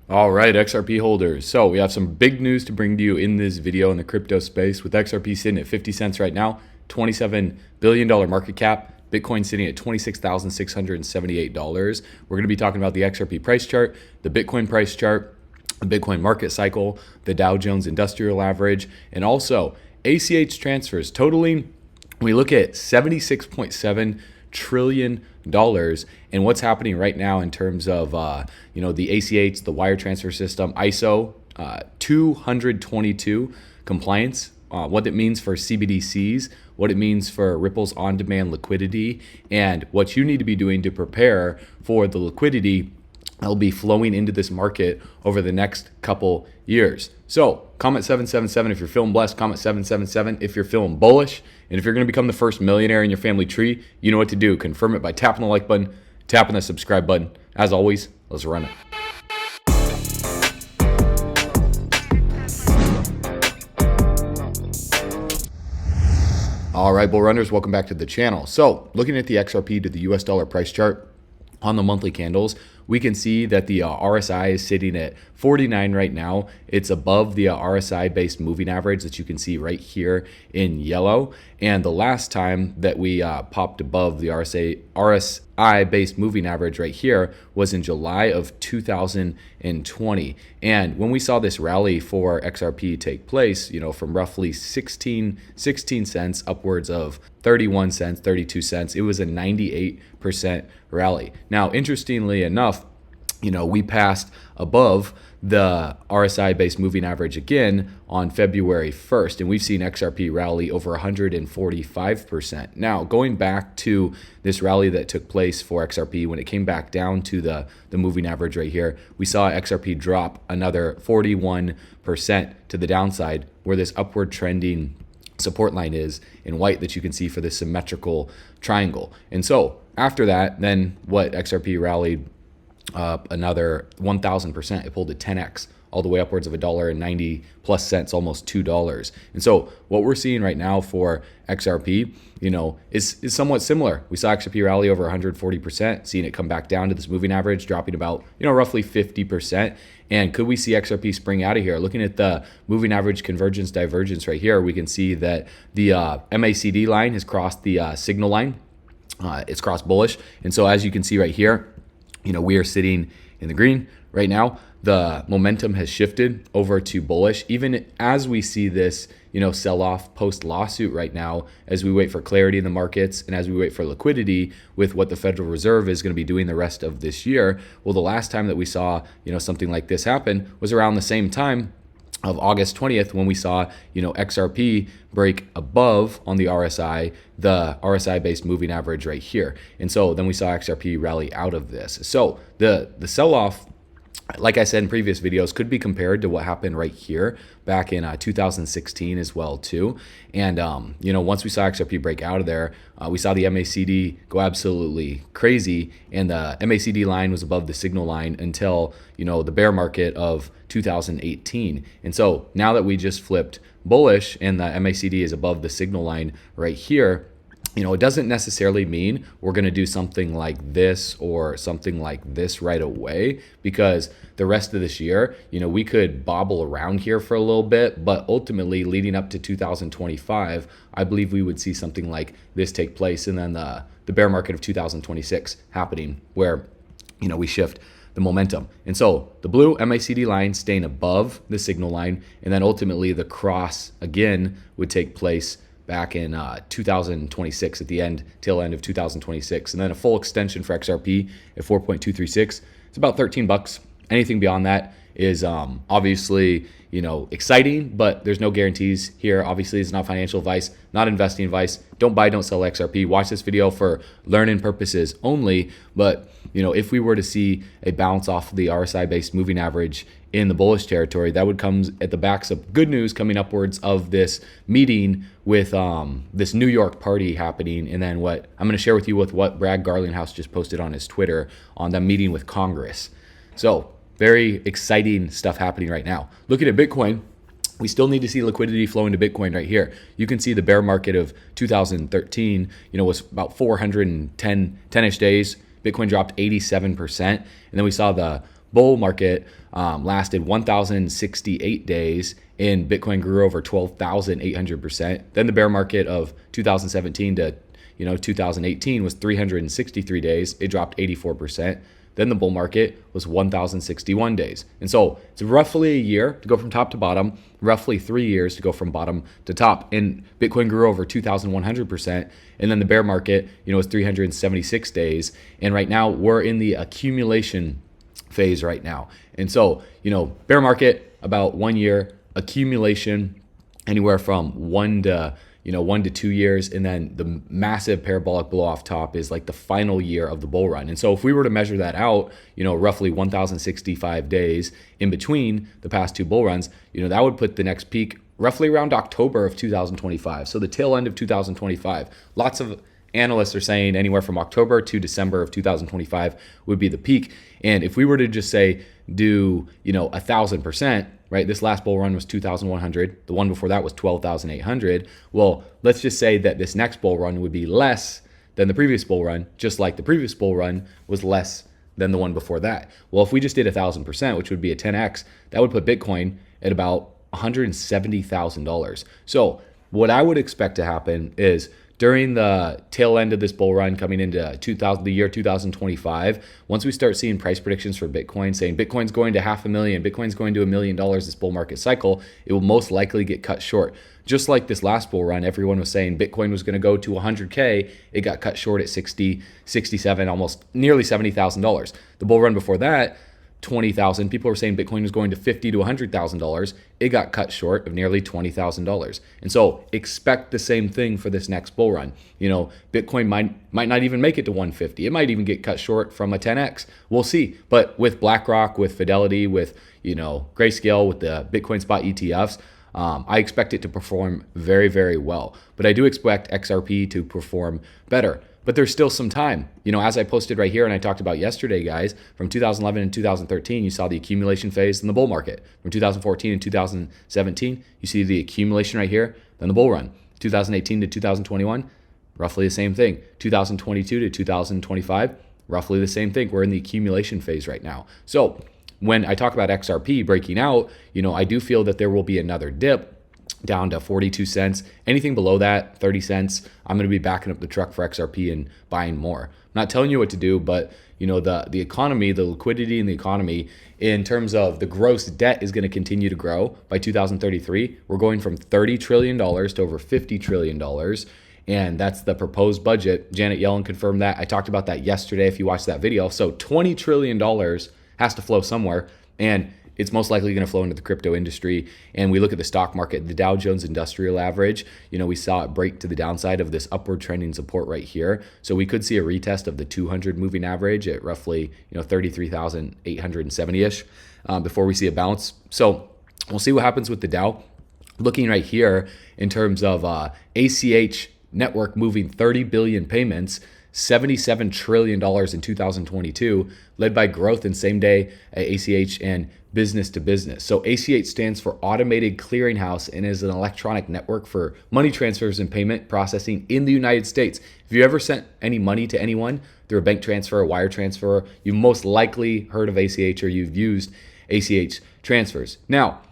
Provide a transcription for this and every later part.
All right, XRP holders. So we have some big news to bring to you in this video in the crypto space, with XRP sitting at 50 cents right now, $27 billion market cap, Bitcoin sitting at $26,678. We're going to be talking about the XRP price chart, the Bitcoin price chart, the Bitcoin market cycle, the Dow Jones Industrial Average, and also ACH transfers totaling, we look at $76.7 trillion and what's happening right now in terms of the ACH, the wire transfer system, ISO 222 compliance, what it means for CBDCs, what it means for Ripple's on-demand liquidity, and what you need to be doing to prepare for the liquidity that'll be flowing into this market over the next couple years. So comment 777 if you're feeling blessed, comment 777 if you're feeling bullish, and if you're going to become the first millionaire in your family tree, you know what to do. Confirm it by tapping the like button, tapping the subscribe button. As always, let's run it. All right, bull runners, welcome back to the channel. So looking at the XRP to the US dollar price chart on the monthly candles, we can see that the RSI is sitting at 49 right now. It's above the RSI based moving average that you can see right here in yellow. And the last time that we popped above the RSI based moving average right here was in July of 2020. And when we saw this rally for XRP take place, from roughly 16 cents upwards of 31 cents, 32 cents, it was a 98% rally. Now, interestingly enough, we passed above the RSI based moving average again on February 1st, and we've seen XRP rally over 145%. Now, going back to this rally that took place for XRP, when it came back down to the moving average right here, we saw XRP drop another 41% to the downside, where this upward trending support line is in white that you can see for this symmetrical triangle. And so after that, then what XRP rallied up another 1,000%. It pulled a 10x all the way upwards of $1.90 plus cents, almost $2. And so what we're seeing right now for XRP, is somewhat similar. We saw XRP rally over 140%, seeing it come back down to this moving average, dropping about, roughly 50%. And could we see XRP spring out of here? Looking at the moving average convergence divergence right here, we can see that the MACD line has crossed the signal line. It's crossed bullish. And so as you can see right here, we are sitting in the green right now. The momentum has shifted over to bullish, even as we see this, sell off post lawsuit right now, as we wait for clarity in the markets and as we wait for liquidity with what the Federal Reserve is going to be doing the rest of this year. Well, the last time that we saw, something like this happen was around the same time of August 20th, when we saw, XRP break above on the RSI based moving average right here. And so then we saw XRP rally out of this. So the sell-off, like I said in previous videos, could be compared to what happened right here back in 2016 as well too. And once we saw XRP break out of there, we saw the MACD go absolutely crazy, and the MACD line was above the signal line until the bear market of 2018. And so now that we just flipped bullish and the MACD is above the signal line right here, it doesn't necessarily mean we're going to do something like this or something like this right away, because the rest of this year, we could bobble around here for a little bit, but ultimately leading up to 2025, I believe we would see something like this take place, and then the bear market of 2026 happening, where, we shift the momentum. And so the blue MACD line staying above the signal line, and then ultimately the cross again would take place back in 2026 at the tail end of 2026, and then a full extension for XRP at 4.236. It's about $13. Anything beyond that is obviously exciting, but there's no guarantees here. Obviously, it's not financial advice, not investing advice. Don't buy, don't sell XRP. Watch this video for learning purposes only. But if we were to see a bounce off the RSI based moving average in the bullish territory, that would come at the backs of good news coming upwards of this meeting with this New York party happening, and then what I'm going to share with you with what Brad Garlinghouse just posted on his Twitter on the meeting with Congress. So very exciting stuff happening right now. Looking at Bitcoin, we still need to see liquidity flow into Bitcoin right here. You can see the bear market of 2013, was about 410-ish days. Bitcoin dropped 87%. And then we saw the bull market lasted 1,068 days, and Bitcoin grew over 12,800%. Then the bear market of 2017 to 2018 was 363 days. It dropped 84%. Then the bull market was 1,061 days. And so it's roughly a year to go from top to bottom, roughly 3 years to go from bottom to top. And Bitcoin grew over 2,100%. And then the bear market, was 376 days. And right now we're in the accumulation phase right now. And so, bear market about 1 year, accumulation anywhere from 1 to 2 years, and then the massive parabolic blow off top is like the final year of the bull run. And so if we were to measure that out, roughly 1,065 days in between the past two bull runs, that would put the next peak roughly around October of 2025. So the tail end of 2025. Lots of analysts are saying anywhere from October to December of 2025 would be the peak. And if we were to just say do 1,000%, right? This last bull run was 2,100. The one before that was 12,800. Well, let's just say that this next bull run would be less than the previous bull run, just like the previous bull run was less than the one before that. Well, if we just did 1,000%, which would be a 10x, that would put Bitcoin at about $170,000. So what I would expect to happen is during the tail end of this bull run coming into the year 2025, once we start seeing price predictions for Bitcoin saying Bitcoin's going to $500,000, Bitcoin's going to $1 million this bull market cycle, it will most likely get cut short. Just like this last bull run, everyone was saying Bitcoin was going to go to 100K. It got cut short at 60, 67, almost nearly $70,000. The bull run before that, 20,000. People were saying Bitcoin was going to $50,000 to $100,000. It got cut short of nearly $20,000. And so expect the same thing for this next bull run. Bitcoin might not even make it to 150. It might even get cut short from a 10x. We'll see. But with BlackRock, with Fidelity, with Grayscale, with the Bitcoin spot ETFs, I expect it to perform very, very well. But I do expect XRP to perform better. But there's still some time. As I posted right here and I talked about yesterday, guys, from 2011 and 2013, you saw the accumulation phase in the bull market. From 2014 and 2017, you see the accumulation right here, then the bull run. 2018 to 2021, roughly the same thing. 2022 to 2025, roughly the same thing. We're in the accumulation phase right now. So when I talk about XRP breaking out, I do feel that there will be another dip down to 42 cents. Anything below that, 30 cents, I'm going to be backing up the truck for XRP and buying more. I'm not telling you what to do, but the economy, the liquidity in the economy in terms of the gross debt is going to continue to grow. By 2033, we're going from $30 trillion to over $50 trillion. And that's the proposed budget. Janet Yellen confirmed that. I talked about that yesterday if you watched that video. So $20 trillion has to flow somewhere. And it's most likely going to flow into the crypto industry. And we look at the stock market, the Dow Jones Industrial Average, we saw it break to the downside of this upward trending support right here. So we could see a retest of the 200 moving average at roughly, 33,870-ish before we see a bounce. So we'll see what happens with the Dow. Looking right here in terms of ACH network moving 30 billion payments, $77 trillion in 2022, led by growth in same-day ACH and business-to-business. So ACH stands for Automated Clearinghouse and is an electronic network for money transfers and payment processing in the United States. If you ever sent any money to anyone through a bank transfer, a wire transfer, you've most likely heard of ACH or you've used ACH transfers. Now,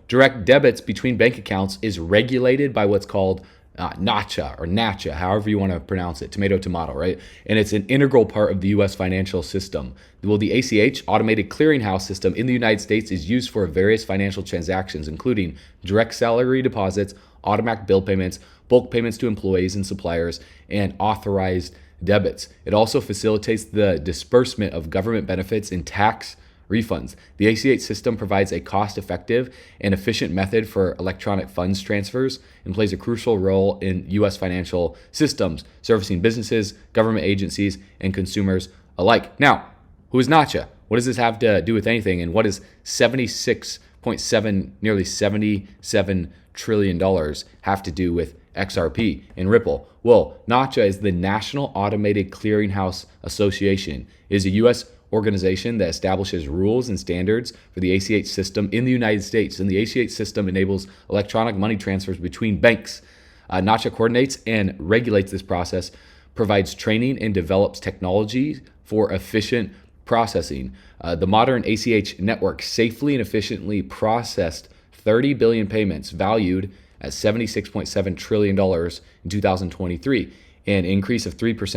direct debits between bank accounts is regulated by what's called NACHA, however you want to pronounce it, tomato, right? And it's an integral part of the U.S. financial system. Well, the ACH, Automated Clearinghouse System in the United States, is used for various financial transactions, including direct salary deposits, automatic bill payments, bulk payments to employees and suppliers, and authorized debits. It also facilitates the disbursement of government benefits and tax refunds. The ACH system provides a cost-effective and efficient method for electronic funds transfers and plays a crucial role in U.S. financial systems, servicing businesses, government agencies, and consumers alike. Now, who is NACHA? What does this have to do with anything? And what does nearly $77 trillion have to do with XRP and Ripple? Well, NACHA is the National Automated Clearinghouse Association. It is a U.S. organization that establishes rules and standards for the ACH system in the United States. And the ACH system enables electronic money transfers between banks. NACHA coordinates and regulates this process, provides training, and develops technology for efficient processing. The modern ACH network safely and efficiently processed 30 billion payments valued at $76.7 trillion in 2023, an increase of 3%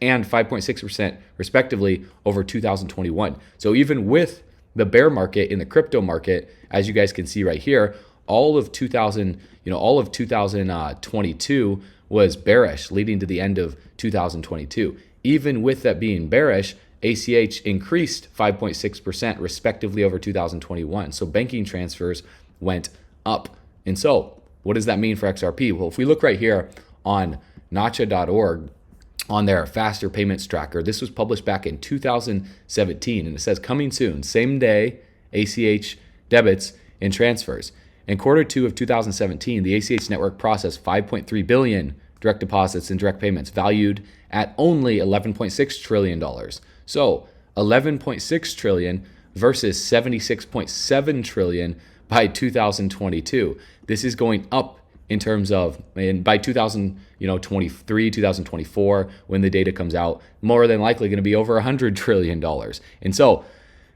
and 5.6% respectively over 2021. So even with the bear market in the crypto market, as you guys can see right here, all of 2022 was bearish, leading to the end of 2022. Even with that being bearish, ACH increased 5.6% respectively over 2021. So banking transfers went up. And so what does that mean for XRP? Well, if we look right here on nacha.org, on their faster payments tracker, this was published back in 2017, and it says coming soon, same day ACH debits and transfers. In quarter 2 of 2017, the ACH network processed 5.3 billion direct deposits and direct payments valued at only $11.6 trillion. So 11.6 trillion versus 76.7 trillion by 2022. This is going up in terms of, and by 2023, 2024, when the data comes out, more than likely going to be over $100 trillion. And so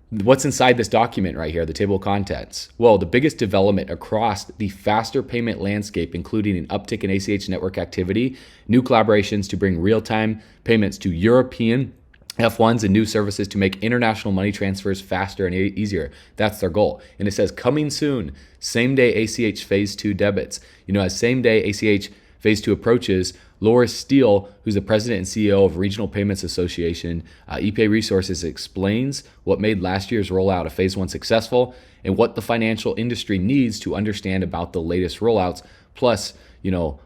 what's inside this document right here, the table of contents? Well, the biggest development across the faster payment landscape, including an uptick in ACH network activity, new collaborations to bring real-time payments to European F1s and new services to make international money transfers faster and easier. That's their goal. And it says coming soon, same day ACH phase 2 debits. As same day ACH phase 2 approaches, Laura Steele, who's the president and CEO of Regional Payments Association, ePay Resources, explains what made last year's rollout of phase 1 successful and what the financial industry needs to understand about the latest rollouts, plus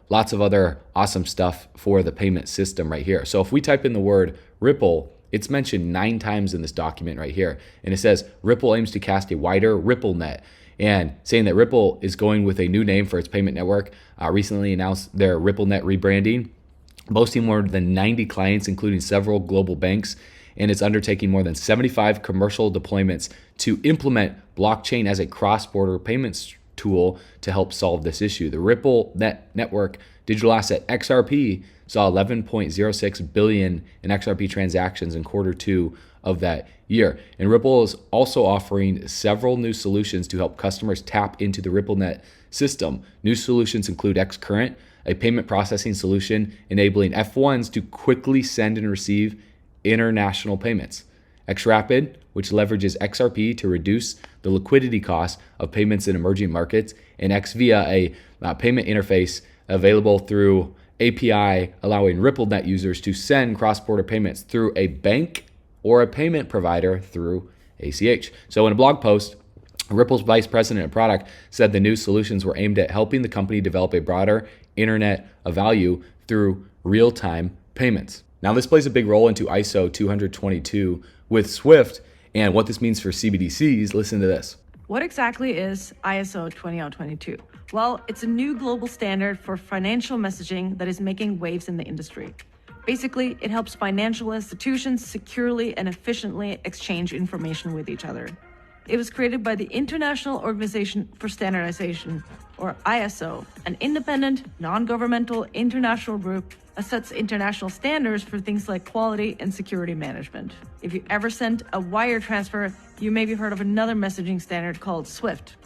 lots of other awesome stuff for the payment system right here. So if we type in the word Ripple, it's mentioned 9 times in this document right here. And it says Ripple aims to cast a wider Ripple net, and saying that Ripple is going with a new name for its payment network. Recently announced their RippleNet rebranding, boasting more than 90 clients, including several global banks, and it's undertaking more than 75 commercial deployments to implement blockchain as a cross-border payments tool to help solve this issue. The RippleNet network digital asset XRP saw 11.06 billion in XRP transactions in quarter 2 of that year. And Ripple is also offering several new solutions to help customers tap into the RippleNet system. New solutions include xCurrent, a payment processing solution enabling F1s to quickly send and receive international payments. XRapid, which leverages XRP to reduce the liquidity costs of payments in emerging markets, and XVia, a payment interface available through API, allowing RippleNet users to send cross-border payments through a bank or a payment provider through ACH. So in a blog post, Ripple's vice president of product said the new solutions were aimed at helping the company develop a broader internet of value through real-time payments. Now, this plays a big role into ISO 20022 with SWIFT, and what this means for CBDCs. Listen to this. What exactly is ISO 20022? Well, it's a new global standard for financial messaging that is making waves in the industry. Basically, it helps financial institutions securely and efficiently exchange information with each other. It was created by the International Organization for Standardization, or ISO, an independent, non-governmental international group that sets international standards for things like quality and security management. If you ever sent a wire transfer, you maybe heard of another messaging standard called SWIFT.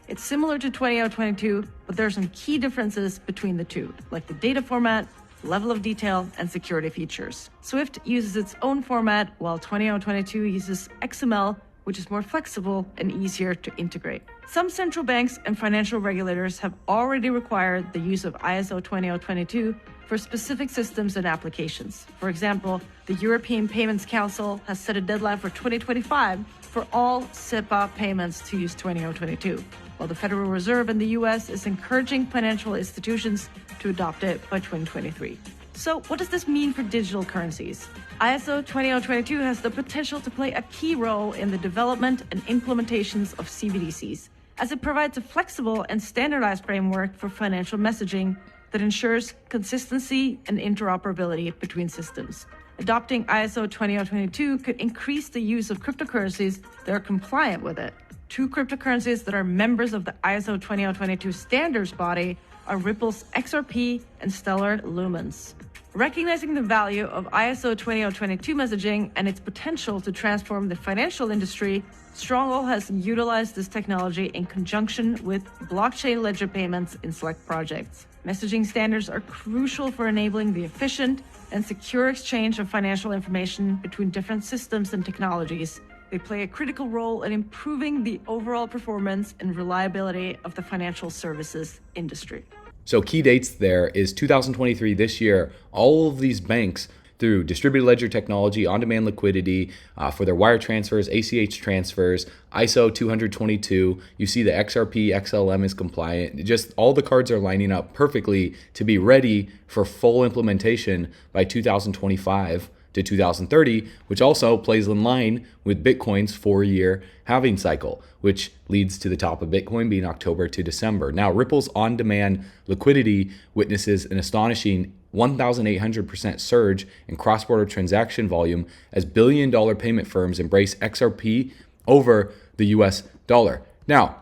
It's similar to 20022, but there are some key differences between the two, like the data format, level of detail, and security features. SWIFT uses its own format, while 20022 uses XML, which is more flexible and easier to integrate. Some central banks and financial regulators have already required the use of ISO 20022 for specific systems and applications. For example, the European Payments Council has set a deadline for 2025 for all SEPA payments to use 20022, while the Federal Reserve in the US is encouraging financial institutions to adopt it by 2023. So what does this mean for digital currencies? ISO 20022 has the potential to play a key role in the development and implementations of CBDCs, as it provides a flexible and standardized framework for financial messaging that ensures consistency and interoperability between systems. Adopting ISO 20022 could increase the use of cryptocurrencies that are compliant with it. Two cryptocurrencies that are members of the ISO 20022 standards body are Ripple's XRP and Stellar Lumens. Recognizing the value of ISO 20022 messaging and its potential to transform the financial industry, Stronghold has utilized this technology in conjunction with blockchain ledger payments in select projects. Messaging standards are crucial for enabling the efficient and secure exchange of financial information between different systems and technologies. They play a critical role in improving the overall performance and reliability of the financial services industry. So key dates there is 2023, this year, all of these banks through distributed ledger technology, on-demand liquidity for their wire transfers, ACH transfers, ISO 20022. You see the XRP, XLM is compliant. Just all the cards are lining up perfectly to be ready for full implementation by 2025 to 2030, which also plays in line with Bitcoin's 4-year halving cycle, which leads to the top of Bitcoin being October to December. Now, Ripple's on-demand liquidity witnesses an astonishing 1,800% surge in cross-border transaction volume as billion-dollar payment firms embrace XRP over the US dollar. Now,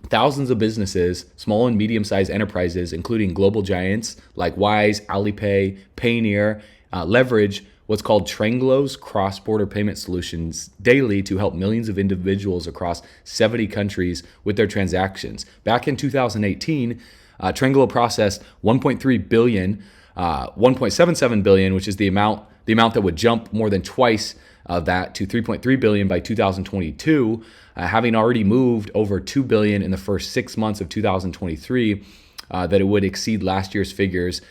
thousands of businesses, small and medium-sized enterprises, including global giants like Wise, Alipay, Payoneer, leverage what's called Tranglo's cross-border payment solutions daily to help millions of individuals across 70 countries with their transactions. Back in 2018, Tranglo processed 1.3 billion, 1.77 billion, which is the amount that would jump more than twice that to 3.3 billion by 2022, having already moved over 2 billion in the first 6 months of 2023. That it would exceed last year's figures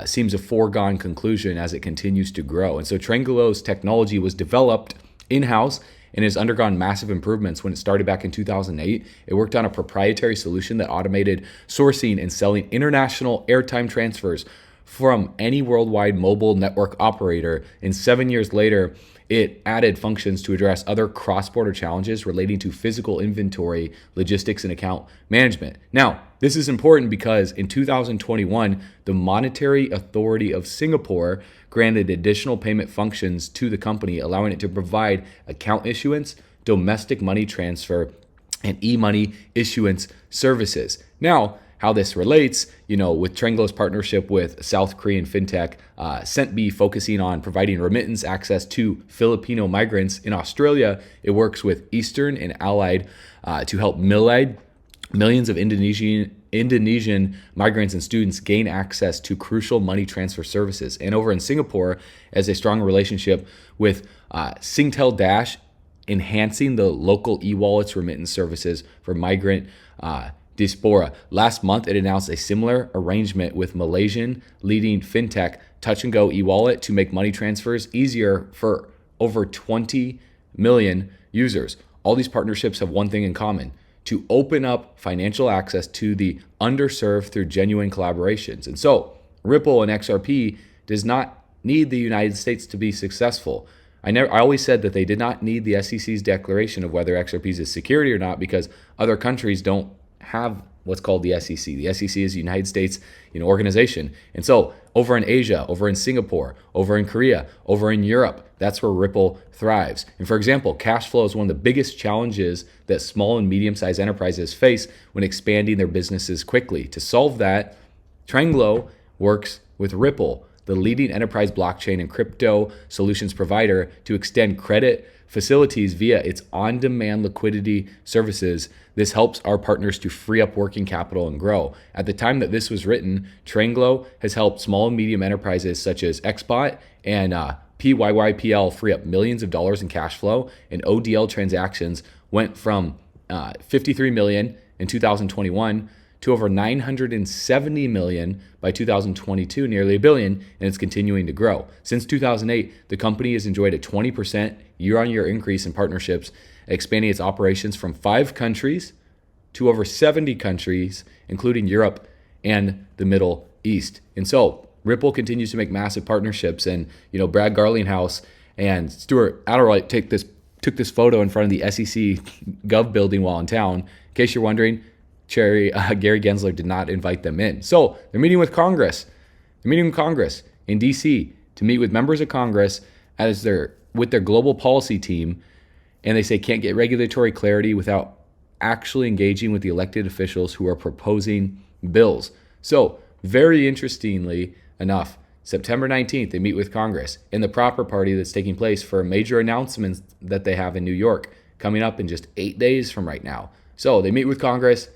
seems a foregone conclusion as it continues to grow. And so Tranglo's technology was developed in-house and has undergone massive improvements. When it started back in 2008, it worked on a proprietary solution that automated sourcing and selling international airtime transfers from any worldwide mobile network operator. And 7 years later, it added functions to address other cross-border challenges relating to physical inventory, logistics, and account management. Now, this is important because in 2021, the Monetary Authority of Singapore granted additional payment functions to the company, allowing it to provide account issuance, domestic money transfer, and e-money issuance services. Now, how this relates, with Tranglo's partnership with South Korean fintech Centbee, focusing on providing remittance access to Filipino migrants. In Australia, it works with Eastern and Allied to help millions of Indonesian migrants and students gain access to crucial money transfer services. And over in Singapore, as a strong relationship with Singtel Dash, enhancing the local e-wallets remittance services for migrant diaspora. Last month, it announced a similar arrangement with Malaysian leading fintech Touch and Go e-wallet to make money transfers easier for over 20 million users. All these partnerships have one thing in common: to open up financial access to the underserved through genuine collaborations. And so Ripple and XRP does not need the United States to be successful. I always said that they did not need the SEC's declaration of whether XRP is a security or not, because other countries don't have what's called the SEC. The SEC is a United States organization. And so over in Asia, over in Singapore, over in Korea, over in Europe, that's where Ripple thrives. And for example, cash flow is one of the biggest challenges that small and medium-sized enterprises face when expanding their businesses quickly. To solve that, Tranglo works with Ripple, the leading enterprise blockchain and crypto solutions provider, to extend credit facilities via its on-demand liquidity services. This helps our partners to free up working capital and grow. At the time that this was written, Tranglo has helped small and medium enterprises such as XBot and PYYPL free up millions of dollars in cash flow, and ODL transactions went from 53 million in 2021 to over 970 million by 2022, nearly a billion, and it's continuing to grow. Since 2008, the company has enjoyed a 20% year-on-year increase in partnerships, expanding its operations from 5 countries to over 70 countries, including Europe and the Middle East. And so Ripple continues to make massive partnerships, and Brad Garlinghouse and Stuart Adderley took this photo in front of the SEC Gov building while in town. In case you're wondering, Gary Gensler did not invite them in. So they're meeting with Congress. They're meeting with Congress in DC to meet with members of Congress with their global policy team, and they say can't get regulatory clarity without actually engaging with the elected officials who are proposing bills. So very interestingly enough, September 19th, they meet with Congress in the proper party that's taking place for a major announcement that they have in New York coming up in just 8 days from right now. So they meet with Congress,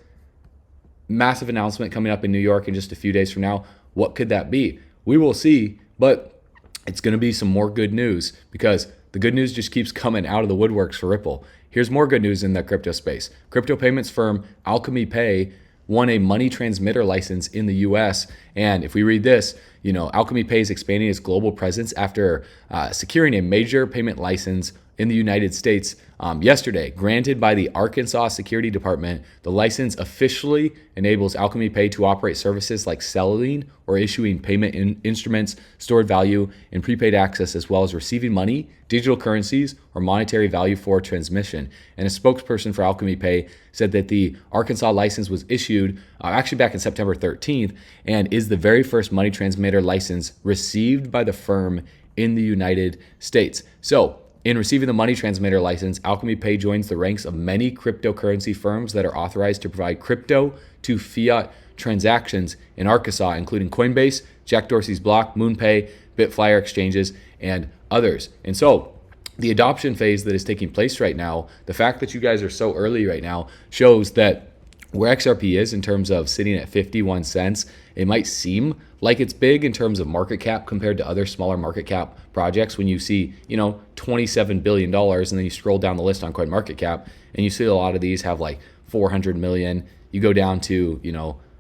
massive announcement coming up in New York in just a few days from now. What could that be? We will see, but it's going to be some more good news because the good news just keeps coming out of the woodworks for Ripple. Here's more good news in the crypto space. Crypto payments firm Alchemy Pay won a money transmitter license in the US. And if we read this, Alchemy Pay is expanding its global presence after securing a major payment license in the United States yesterday. Granted by the Arkansas Security Department, the license officially enables Alchemy Pay to operate services like selling or issuing payment instruments, stored value, and prepaid access, as well as receiving money, digital currencies, or monetary value for transmission. And a spokesperson for Alchemy Pay said that the Arkansas license was issued actually back in September 13th and is the very first money transmitter license received by the firm in the United States. So, in receiving the money transmitter license, Alchemy Pay joins the ranks of many cryptocurrency firms that are authorized to provide crypto to fiat transactions in Arkansas, including Coinbase, Jack Dorsey's Block, MoonPay, Bitflyer exchanges, and others. And so the adoption phase that is taking place right now, the fact that you guys are so early right now shows that where XRP is in terms of sitting at 51 cents, it might seem like it's big in terms of market cap compared to other smaller market cap projects. When you see, $27 billion, and then you scroll down the list on CoinMarketCap, and you see a lot of these have like 400 million. You go down to,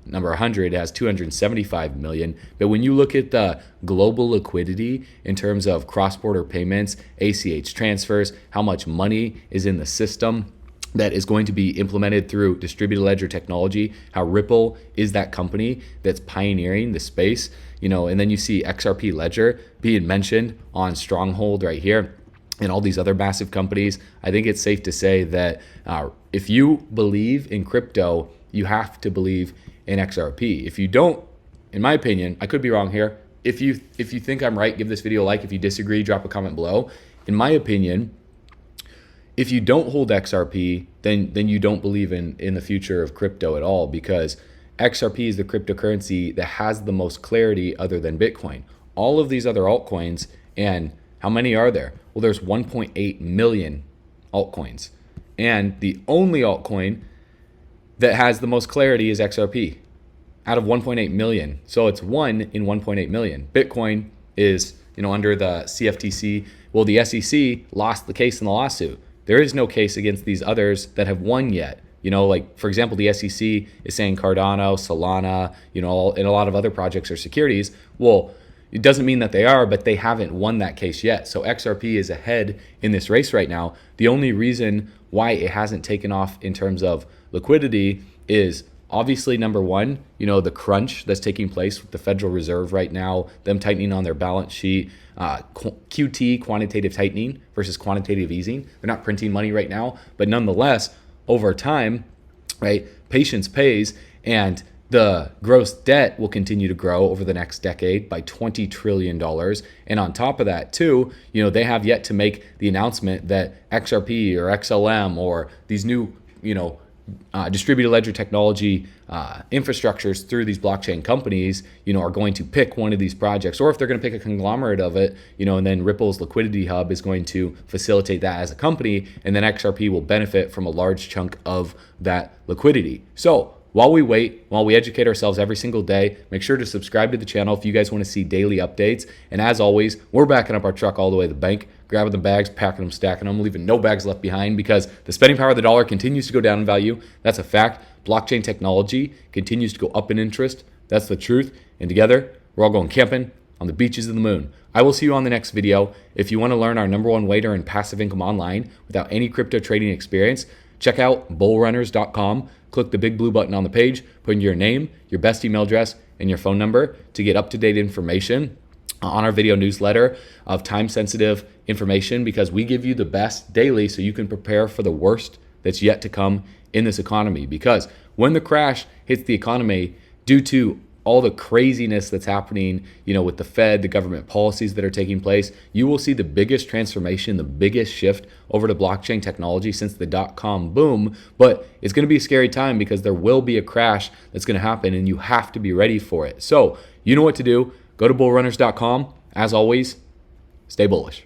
number 100 has 275 million. But when you look at the global liquidity in terms of cross-border payments, ACH transfers, how much money is in the system that is going to be implemented through distributed ledger technology, how Ripple is that company that's pioneering the space, and then you see XRP Ledger being mentioned on Stronghold right here and all these other massive companies. I think it's safe to say that if you believe in crypto, you have to believe in XRP. If you don't, in my opinion, I could be wrong here. If you think I'm right, give this video a like. If you disagree, drop a comment below. In my opinion, if you don't hold XRP, then you don't believe in the future of crypto at all, because XRP is the cryptocurrency that has the most clarity other than Bitcoin. All of these other altcoins, and how many are there? Well, there's 1.8 million altcoins. And the only altcoin that has the most clarity is XRP out of 1.8 million. So it's 1 in 1.8 million. Bitcoin is, under the CFTC. Well, the SEC lost the case in the lawsuit. There is no case against these others that have won yet. Like, for example, the SEC is saying Cardano, Solana, and a lot of other projects are securities. Well, it doesn't mean that they are, but they haven't won that case yet. So XRP is ahead in this race right now. The only reason why it hasn't taken off in terms of liquidity is obviously, number one, the crunch that's taking place with the Federal Reserve right now, them tightening on their balance sheet, QT, quantitative tightening versus quantitative easing. They're not printing money right now, but nonetheless, over time, right, patience pays, and the gross debt will continue to grow over the next decade by $20 trillion. And on top of that, too, they have yet to make the announcement that XRP or XLM or these new, distributed ledger technology infrastructures through these blockchain companies, are going to pick one of these projects, or if they're going to pick a conglomerate of it, and then Ripple's liquidity hub is going to facilitate that as a company, and then XRP will benefit from a large chunk of that liquidity. So while we wait, while we educate ourselves every single day, make sure to subscribe to the channel if you guys want to see daily updates. And as always, we're backing up our truck all the way to the bank, grabbing the bags, packing them, stacking them, leaving no bags left behind, because the spending power of the dollar continues to go down in value. That's a fact. Blockchain technology continues to go up in interest. That's the truth. And together, we're all going camping on the beaches of the moon. I will see you on the next video. If you want to learn our #1 way to earn passive income online without any crypto trading experience, check out bullrunners.com. Click the big blue button on the page, put in your name, your best email address, and your phone number to get up-to-date information on our video newsletter of time-sensitive information, because we give you the best daily so you can prepare for the worst that's yet to come in this economy. Because when the crash hits the economy due to all the craziness that's happening, with the Fed, the government policies that are taking place, you will see the biggest transformation, the biggest shift over to blockchain technology since the dot-com boom. But it's going to be a scary time because there will be a crash that's going to happen, and you have to be ready for it. So you know what to do. Go to bullrunners.com. As always, stay bullish.